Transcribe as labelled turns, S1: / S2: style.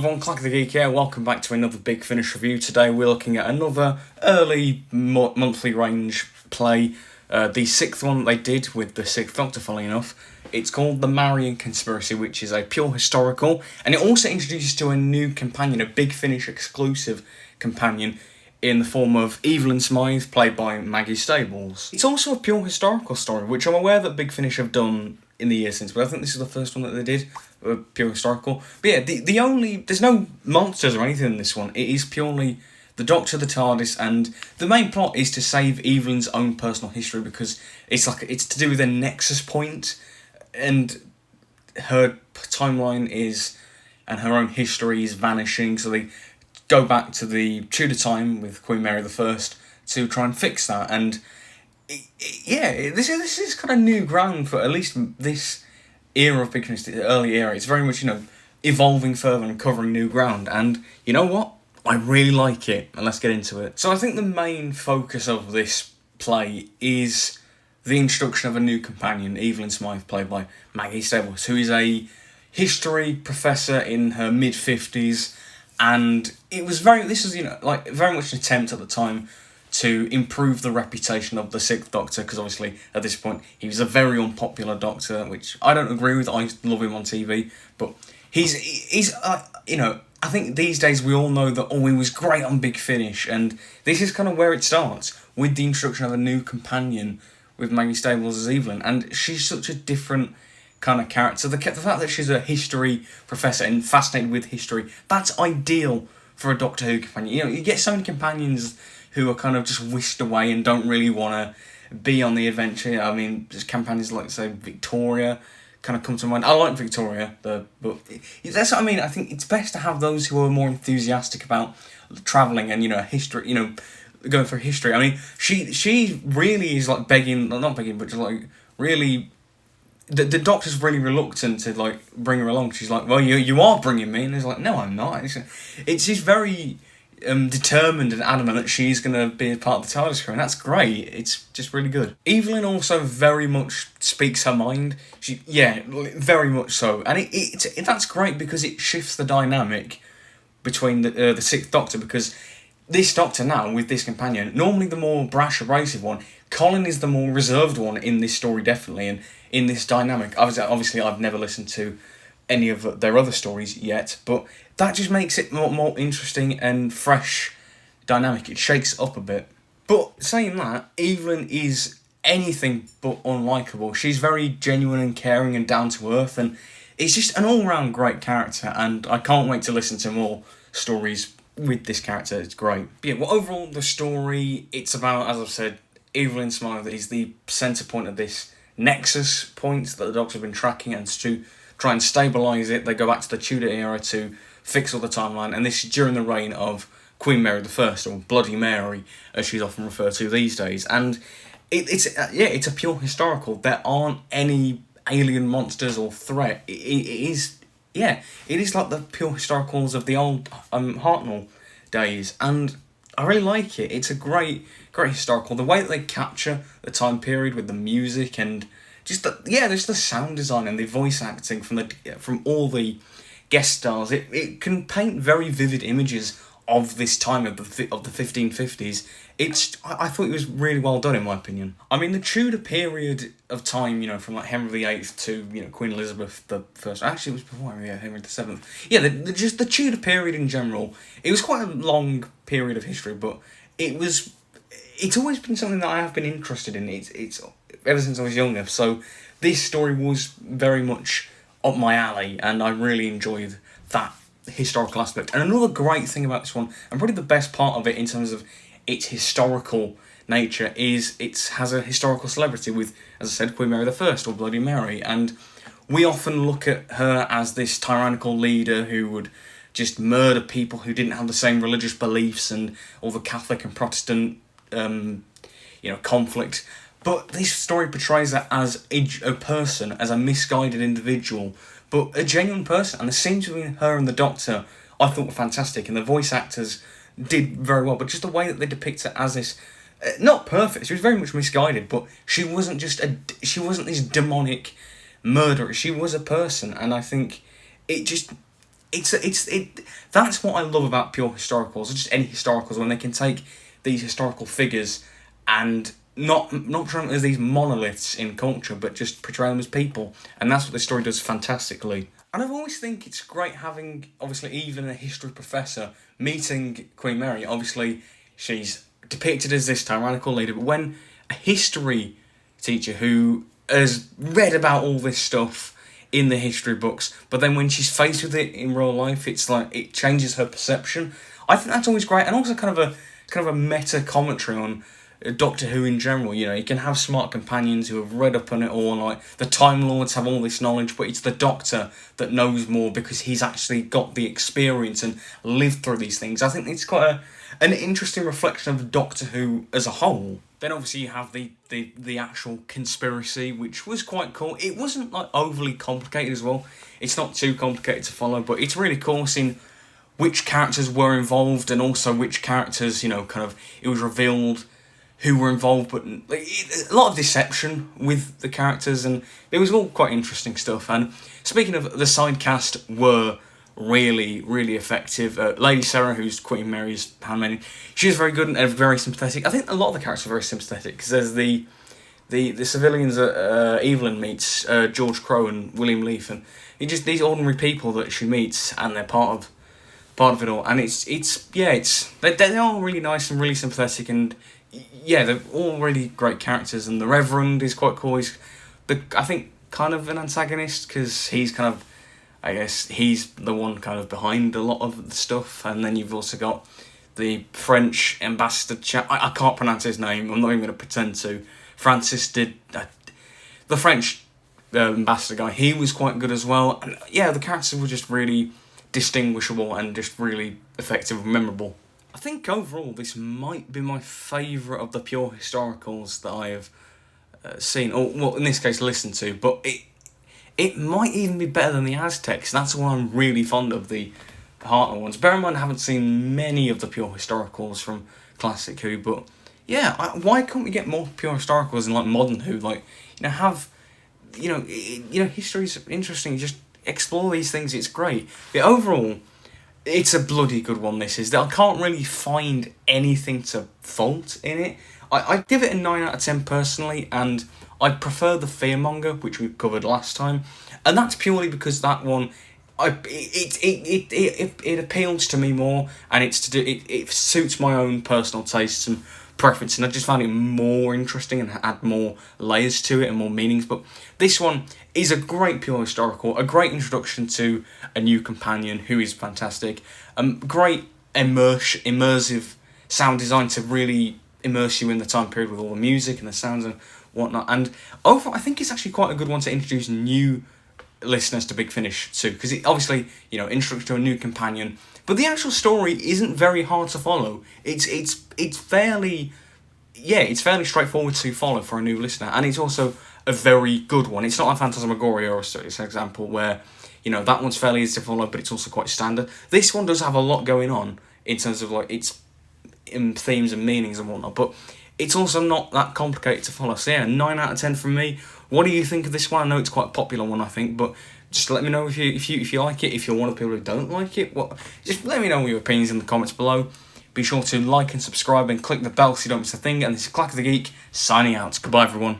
S1: everyone, Clack the Geek here. Welcome back to another Big Finish review. Today we're looking at another early monthly range play. The sixth one they did with the Sixth Doctor, funnily enough. It's called The Marian Conspiracy, which is a pure historical, and it also introduces to a new companion, a Big Finish exclusive companion, in the form of Evelyn Smythe, played by Maggie Stables. It's also a pure historical story, which I'm aware that Big Finish have done in the years since, but I think this is the first one that they did, pure historical. But yeah, there's no monsters or anything in this one. It is purely the Doctor, the TARDIS, and the main plot is to save Evelyn's own personal history, because it's to do with a nexus point, and her timeline and her own history is vanishing, so they go back to the Tudor time with Queen Mary I to try and fix that, and this is kind of new ground for at least this era of Big Finish, the early era. It's very much, evolving further and covering new ground, and you know what? I really like it, and let's get into it. So I think the main focus of this play is the introduction of a new companion, Evelyn Smythe, played by Maggie Stables, who is a history professor in her mid-50s, and this was very much an attempt at the time to improve the reputation of the Sixth Doctor, because obviously at this point he was a very unpopular Doctor, which I don't agree with. I love him on TV, but he's I think these days we all know that he was great on Big Finish, and this is kind of where it starts with the introduction of a new companion with Maggie Stables as Evelyn, and she's such a different kind of character. The fact that she's a history professor and fascinated with history, that's ideal for a Doctor Who companion. You get so many companions who are kind of just whisked away and don't really want to be on the adventure. I mean, there's companions like, say, Victoria kind of come to mind. I like Victoria, but that's what I mean. I think it's best to have those who are more enthusiastic about travelling and, history, going for history. I mean, she really is like not begging, but just like really, the Doctor's really reluctant to like bring her along. She's like, well, you are bringing me, and he's like, no, I'm not. She's very determined and adamant that she's going to be a part of the TARDIS crew, and that's great. It's just really good. Evelyn also very much speaks her mind. Very much so, and that's great because it shifts the dynamic between the Sixth Doctor, because this Doctor now, with this companion, normally the more brash, abrasive one, Colin is the more reserved one in this story, definitely, and in this dynamic. Obviously, I've never listened to any of their other stories yet, but that just makes it more interesting and fresh dynamic. It shakes it up a bit. But saying that, Evelyn is anything but unlikable. She's very genuine and caring and down to earth, and it's just an all-round great character, and I can't wait to listen to more stories with this character. It's great. But yeah, overall, the story, it's about, as I've said, Evelyn Smythe is the centre point of this nexus point that the Doctor's been tracking, and to try and stabilise it, they go back to the Tudor era to fix all the timeline, and this is during the reign of Queen Mary I, or Bloody Mary, as she's often referred to these days. And it's a pure historical. There aren't any alien monsters or threat. It is like the pure historicals of the old Hartnell days, and I really like it. It's a great historical. The way that they capture the time period with the music and just the sound design and the voice acting from all the guest stars, it can paint very vivid images of this time of the 1550s. I thought it was really well done, in my opinion. I mean, the Tudor period of time, from like Henry VIII to Queen Elizabeth I. Actually, it was before Henry VII. Yeah, just the Tudor period in general. It was quite a long period of history, but it's always been something that I have been interested in. It's ever since I was younger. So this story was very much up my alley, and I really enjoyed that historical aspect. And another great thing about this one, and probably the best part of it in terms of its historical nature, is it has a historical celebrity with, as I said, Queen Mary I, or Bloody Mary, and we often look at her as this tyrannical leader who would just murder people who didn't have the same religious beliefs, and all the Catholic and Protestant conflict. But this story portrays her as a person, as a misguided individual, but a genuine person. And the scenes between her and the Doctor, I thought were fantastic, and the voice actors did very well. But just the way that they depict her as this, not perfect, she was very much misguided, but she wasn't this demonic murderer. She was a person, and I think it just That's what I love about pure historicals, or just any historicals, when they can take these historical figures and not portray them as these monoliths in culture, but just portray them as people, and that's what this story does fantastically. And I've always think it's great having, obviously, even a history professor meeting Queen Mary. Obviously, she's depicted as this tyrannical leader, but when a history teacher who has read about all this stuff in the history books, but then when she's faced with it in real life, it's like it changes her perception. I think that's always great, and also kind of a meta commentary on Doctor Who in general. You know, you can have smart companions who have read up on it all, like the Time Lords have all this knowledge, but it's the Doctor that knows more because he's actually got the experience and lived through these things. I think it's quite an interesting reflection of Doctor Who as a whole. Then obviously you have the actual conspiracy, which was quite cool. It wasn't like overly complicated as well. It's not too complicated to follow, but it's really cool seeing which characters were involved and also which characters, you know, kind of, it was revealed who were involved, but a lot of deception with the characters, and it was all quite interesting stuff. And speaking of, the side cast were really, really effective. Lady Sarah, who's Queen Mary's handmaiden, she was very good and very sympathetic. I think a lot of the characters are very sympathetic, because there's the civilians that Evelyn meets, George Crowe and William Leaf, and just these ordinary people that she meets, and they're part of it all. And they are really nice and really sympathetic, and yeah, they're all really great characters. And the Reverend is quite cool. He's I think kind of an antagonist, because he's kind of, I guess he's the one kind of behind a lot of the stuff. And then you've also got the French ambassador chap. I can't pronounce his name. I'm not even going to pretend to. Francis did. The French ambassador guy, he was quite good as well. And yeah, the characters were just really distinguishable and just really effective and memorable. I think overall this might be my favourite of the pure historicals that I have seen, or well, in this case listened to, but it might even be better than the Aztecs. That's why I'm really fond of the Hartnell ones. Bear in mind I haven't seen many of the pure historicals from Classic Who, but yeah, why can't we get more pure historicals in like modern Who? Like, you know, have, history's interesting, just explore these things, it's great. But overall, it's a bloody good one, this is. I can't really find anything to fault in it. I'd give it a 9 out of 10 personally, and I prefer the Fearmonger, which we covered last time, and that's purely because that one, it appeals to me more, and it suits my own personal tastes and preference, and I just found it more interesting and had more layers to it and more meanings. But this one is a great pure historical, a great introduction to a new companion who is fantastic, great immersive sound design to really immerse you in the time period with all the music and the sounds and whatnot. And overall, I think it's actually quite a good one to introduce new listeners to Big Finish too, because it obviously, introduction to a new companion, but the actual story isn't very hard to follow. It's fairly straightforward to follow for a new listener, and it's also a very good one. It's not like Phantasmagoria, or it's an example where, that one's fairly easy to follow, but it's also quite standard. This one does have a lot going on in terms of like its themes and meanings and whatnot, but it's also not that complicated to follow. So yeah, 9 out of 10 from me. What do you think of this one? I know it's quite a popular one, I think, but just let me know if you like it. If you're one of the people who don't like it, just let me know your opinions in the comments below. Be sure to like and subscribe and click the bell so you don't miss a thing. And this is Clack of the Geek signing out. Goodbye, everyone.